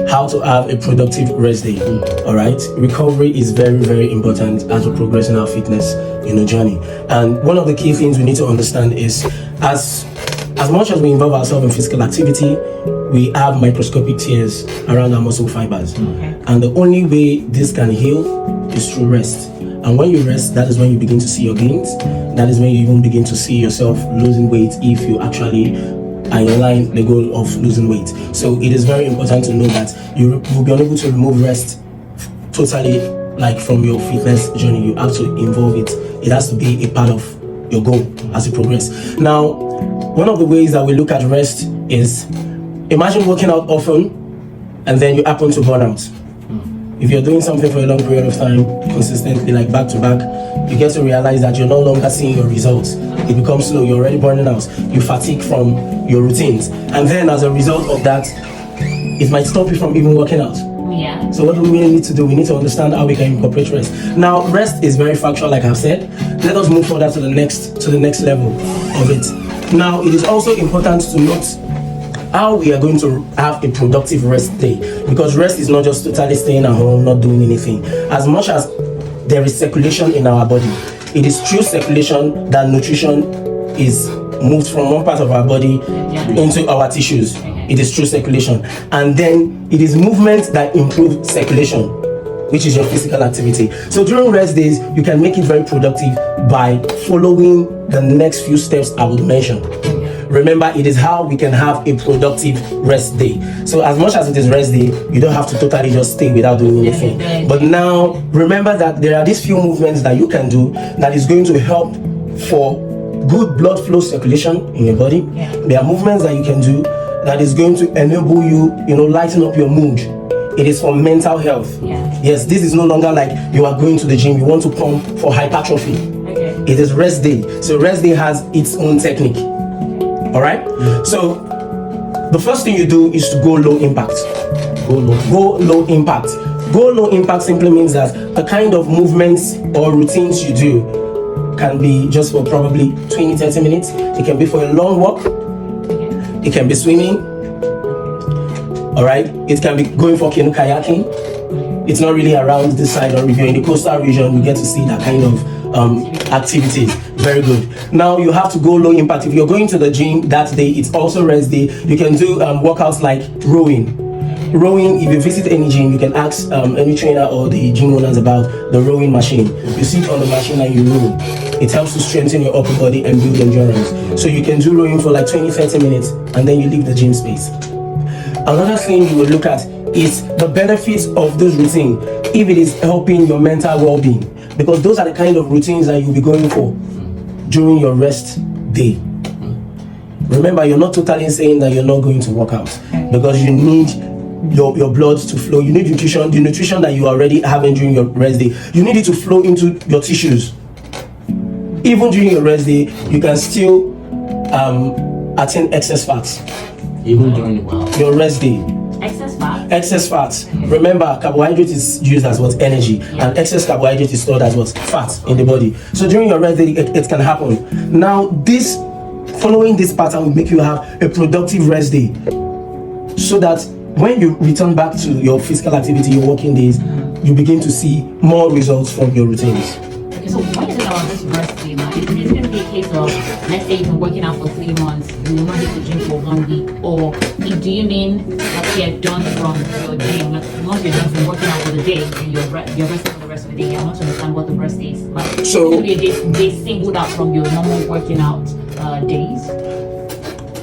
how to have a productive rest day. All right, recovery is very, very important as we progress in our fitness, journey. And one of the key things we need to understand is, as much as we involve ourselves in physical activity, we have microscopic tears around our muscle fibers. And the only way this can heal is through rest. And when you rest, that is when you begin to see your gains. That is when you even begin to see yourself losing weight if you actually are in line the goal of losing weight. So it is very important to know that you will be unable to remove rest totally, like from your fitness journey. You have to involve it. It has to be a part of your goal as you progress. Now, one of the ways that we look at rest is, imagine working out often and then you happen to burn out. If you're doing something for a long period of time, consistently, like back to back, you get to realize that you're no longer seeing your results. It becomes slow, you're already burning out, you fatigue from your routines. And then as a result of that, it might stop you from even working out. Yeah. So what do we really need to do? We need to understand how we can incorporate rest. Now, rest is very factual, like I've said. Let us move further to the next level of it. Now, it is also important to note how we are going to have a productive rest day, because rest is not just totally staying at home, not doing anything. As much as there is circulation in our body, it is through circulation that nutrition is moved from one part of our body into our tissues. It is through circulation, and then it is movement that improves circulation, which is your physical activity. So during rest days, you can make it very productive by following the next few steps I will mention. Remember, it is how we can have a productive rest day. So as much as it is rest day, you don't have to totally just stay without doing anything. But now, remember that there are these few movements that you can do that is going to help for good blood flow circulation in your body. There are movements that you can do that is going to enable you, lighten up your mood. It is for mental health. Yes, this is no longer like you are going to the gym, you want to pump for hypertrophy. It is rest day. So rest day has its own technique. All right. So the first thing you do is to go low impact. Go low impact. Go low impact simply means that the kind of movements or routines you do can be just for probably 20-30 minutes. It can be for a long walk. It can be swimming. All right. It can be going for canoe kayaking. It's not really around this side, or if you're in the coastal region, you get to see that kind of activities. Very good. Now you have to go low impact. If you're going to the gym that day, it's also rest day. You can do workouts like rowing. If you visit any gym, you can ask any trainer or the gym owners about the rowing machine. You sit on the machine and you row. It helps to strengthen your upper body and build endurance. So you can do rowing for like 20-30 minutes and then you leave the gym space. Another thing you would look at is the benefits of this routine if it is helping your mental well-being, because those are the kind of routines that you'll be going for during your rest day. Remember, you're not totally saying that you're not going to work out, because you need your blood to flow. You need nutrition, the nutrition that you are already having during your rest day. You need it to flow into your tissues. Even during your rest day, you can still attain excess fats. Even during your rest day. Excess fats. Remember, carbohydrate is used as what? Energy. And excess carbohydrate is stored as what? Fat in the body. So during your rest day, it can happen. Now, following this pattern will make you have a productive rest day, so that when you return back to your physical activity, your working days, you begin to see more results from your routines. Okay, so when is it about this rest day now? Is it going to be a case of, let's say you've been working out for 3 months, you will not hit the gym for 1 week, or do you mean that you're done from your gym, once you're done from working out for the day, and you're resting for the rest of the day? I want to understand what the rest day is like. So it's going to be a day singled out from your normal working out days?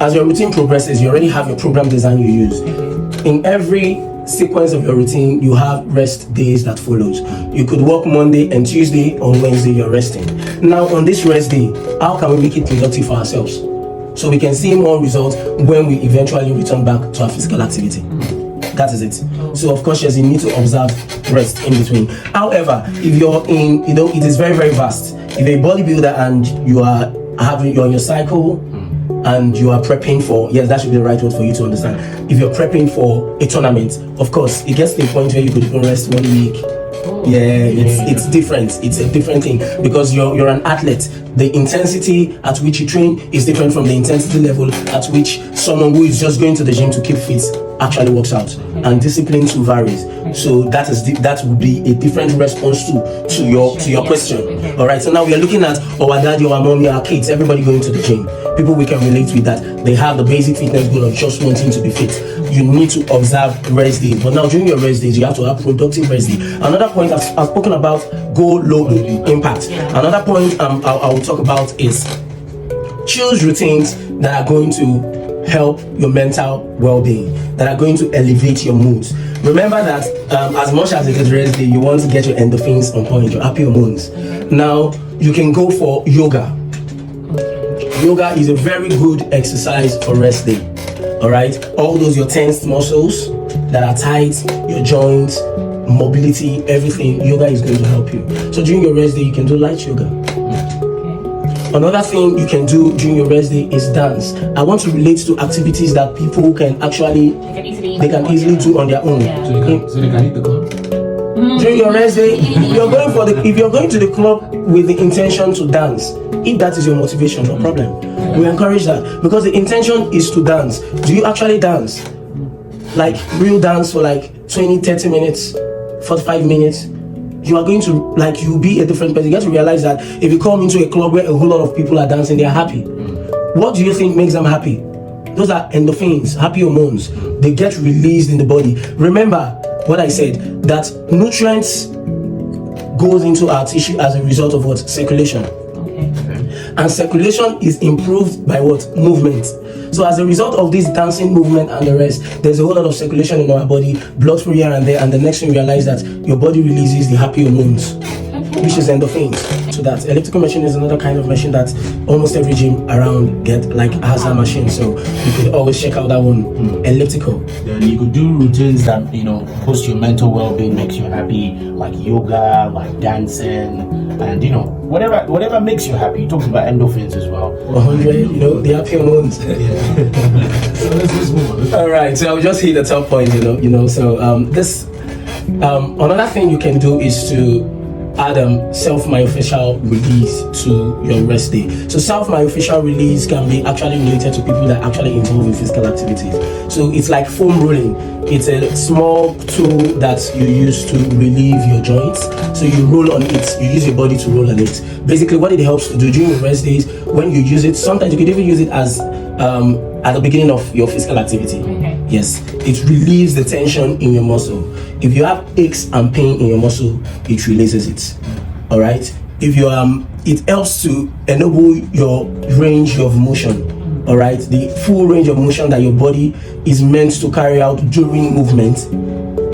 As your routine progresses, you already have your program design you use. In every sequence of your routine, you have rest days that follows. You could work Monday and Tuesday. On Wednesday, you're resting. Now, on this rest day, how can we make it productive for ourselves, so we can see more results when we eventually return back to our physical activity? That is it. So of course, yes, you need to observe rest in between. However, if you're in, it is very, very vast. If you're a bodybuilder and you're on your cycle, and you are prepping for, yes, that should be the right word for you to understand. If you're prepping for a tournament, of course, it gets to a point where you could even rest 1 week. It's different. It's a different thing, because you're an athlete. The intensity at which you train is different from the intensity level at which someone who is just going to the gym to keep fit actually works out, and discipline too varies. So that would be a different response to your question. All right. So now we are looking at our daddy, our mommy, our kids, everybody going to the gym. People we can relate with that. They have the basic fitness goal of just wanting to be fit. You need to observe rest days. But now during your rest days, you have to have productive rest day. Another point I've spoken about, go low impact. Another point I will talk about is choose routines that are going to help your mental well-being, that are going to elevate your moods. Remember that as much as it is rest day, you want to get your endorphins on point, your happy hormones. Now you can go for yoga. Yoga is a very good exercise for rest day. All right, all those your tense muscles that are tight, your joints, mobility, everything, yoga is going to help you. So during your rest day, you can do light yoga. Another thing you can do during your rest day is dance. I want to relate to activities that people can actually easily do on their own. So they can hit the club. During your rest day, if you're going to the club with the intention to dance, if that is your motivation, no problem. We encourage that because the intention is to dance. Do you actually dance? Like real dance for like 20, 30 minutes, 45 minutes? You are going to, like, you'll be a different person. You have to realize that if you come into a club where a whole lot of people are dancing, they are happy. What do you think makes them happy? Those are endorphins, happy hormones. They get released in the body. Remember what I said, that nutrients goes into our tissue as a result of what? Circulation. And circulation is improved by what? Movement. So as a result of this dancing movement and the rest, there's a whole lot of circulation in our body, blood flow here and there, and the next thing you realize that your body releases the happy hormones, which is endorphins. So that elliptical machine is another kind of machine that almost every gym around has a machine. So you could always check out that one, elliptical. Then you could do routines that boost your mental well-being, makes you happy, like yoga, like dancing, and whatever makes you happy. You talked about endorphins as well. 100, the happy hormones. So let's move on. All right, so I'll just hit the top point. So this another thing you can do is to add self-myofascial release to your rest day. So self-myofascial release can be actually related to people that actually involve in physical activities. So it's like foam rolling. It's a small tool that you use to relieve your joints. So you roll on it, you use your body to roll on it. Basically what it helps to do during your rest days, when you use it, sometimes you could even use it as at the beginning of your physical activity. Yes, it relieves the tension in your muscle. If you have aches and pain in your muscle, it releases it. All right. If you it helps to enable your range of motion. All right, the full range of motion that your body is meant to carry out during movement.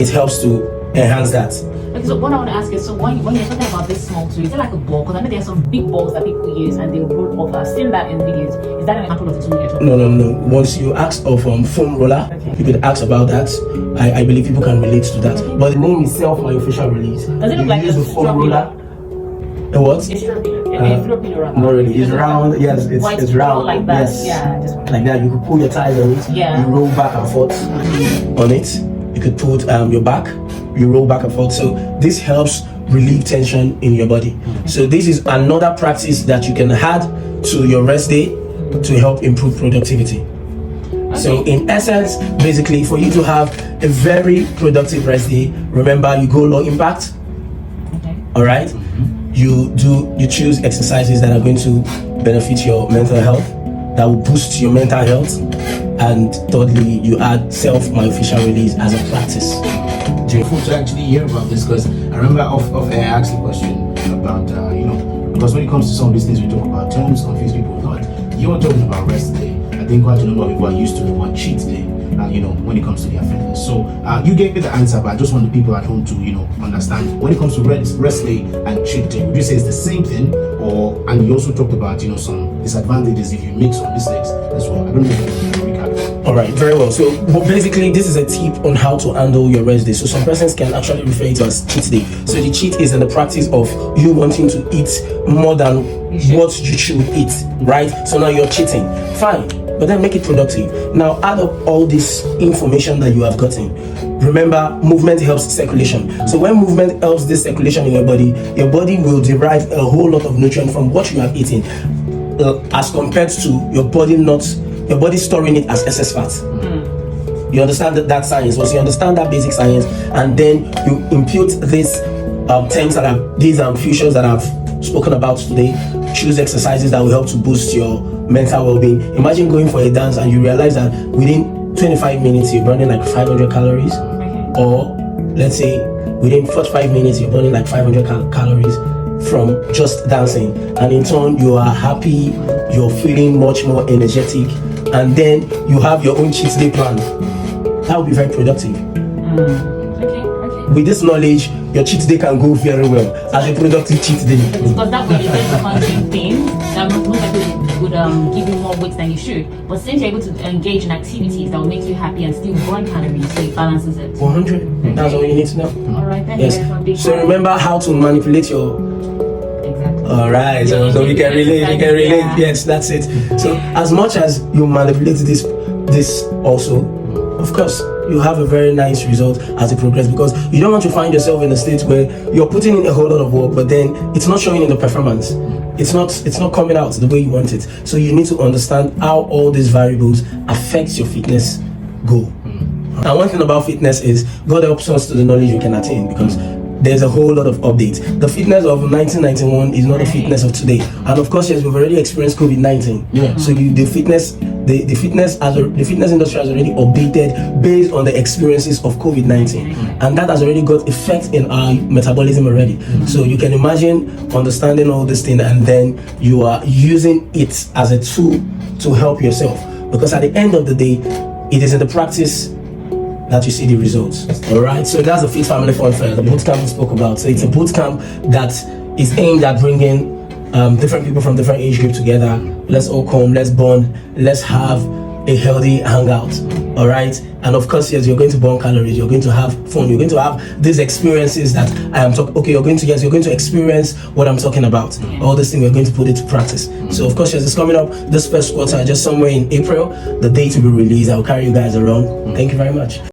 It helps to enhance that. Okay, so what I want to ask is, so when you're talking about this small tool, is it like a ball? Because I know there are some big balls that people use and they roll off. I've seen that in videos. Is that an example of the tool you're talking about? No. Once you ask of foam roller, you could ask about that. I believe people can relate to that. But the name is self-myofascial release. Does it look like a foam roller? A what? It's not really. It's round. Yes, it's round. Like that. Yes. Yeah, just like that. You could pull your thighs on it. Yeah. You roll back and forth on it. You could put your back. You roll back and forth. So this helps relieve tension in your body. So this is another practice that you can add to your rest day to help improve productivity. So in essence, basically for you to have a very productive rest day, remember you go low impact. All right. You choose exercises that are going to benefit your mental health, that will boost your mental health, and thirdly, you add self-myofascial release as a practice. Beautiful to actually hear about this, because I remember I asked the question about because when it comes to some of these things we talk about, terms confuse people a lot. You were talking about rest day. I think quite a number of people are used to the word cheat day. When it comes to their fitness. So you gave me the answer, but I just want the people at home to understand when it comes to rest day and cheat day. Would you say it's the same thing, and you also talked about some disadvantages if you make some mistakes as well? I don't know if you can recap. All right, very well. So basically, this is a tip on how to handle your rest day. So some persons can actually refer it to as cheat day. So the cheat is in the practice of you wanting to eat more than what you should eat, right? So now you're cheating. Fine. But then make it productive. Now add up all this information that you have gotten. Remember, movement helps circulation. So when movement helps this circulation in your body will derive a whole lot of nutrient from what you have eaten, as compared to your body storing it as excess fat. You understand that science. Once you understand that basic science, and then you impute these terms that have these features that I've spoken about today, choose exercises that will help to boost your mental well-being. Imagine going for a dance and you realize that within 25 minutes you're burning like 500 calories, or let's say within 45 minutes you're burning like 500 calories from just dancing, and in turn you are happy, you're feeling much more energetic, and then you have your own cheat day plan. That would be very productive. With this knowledge, your cheat day can go very well as a productive cheat day. Because that way you just consume things that most people would give you more weight than you should. But since you're able to engage in activities that will make you happy and still burn calories, so it balances it. 100. That's all you need to know. All right, then. Yes. So remember how to manipulate your. Exactly. All right. So we can relate. We can relate. Yeah. Yes, that's it. So as much as you manipulate this also, of course, you have a very nice result as you progress, because you don't want to find yourself in a state where you're putting in a whole lot of work, but then it's not showing in the performance. It's not coming out the way you want it. So you need to understand how all these variables affect your fitness goal. And one thing about fitness is God helps us to the knowledge we can attain, because there's a whole lot of updates. The fitness of 1991 is not the fitness of today. And of course, yes, we've already experienced COVID-19. Yeah. So the fitness industry has already updated based on the experiences of COVID-19, and that has already got effect in our metabolism already. So you can imagine understanding all this thing, and then you are using it as a tool to help yourself, because at the end of the day, it is in the practice that you see the results. All right, so that's the Fit Family Fun Fair, the boot camp we spoke about. So it's a boot camp that is aimed at bringing different people from different age groups together. Let's all come, let's bond, let's have a healthy hangout. All right, and of course, yes, you're going to burn calories, you're going to have fun, you're going to have these experiences that I am talking. Okay, you're going to experience what I'm talking about. All these things we're going to put into practice. So of course, yes, it's coming up this first quarter, just somewhere in April. The date will be released. I'll carry you guys around. Thank you very much.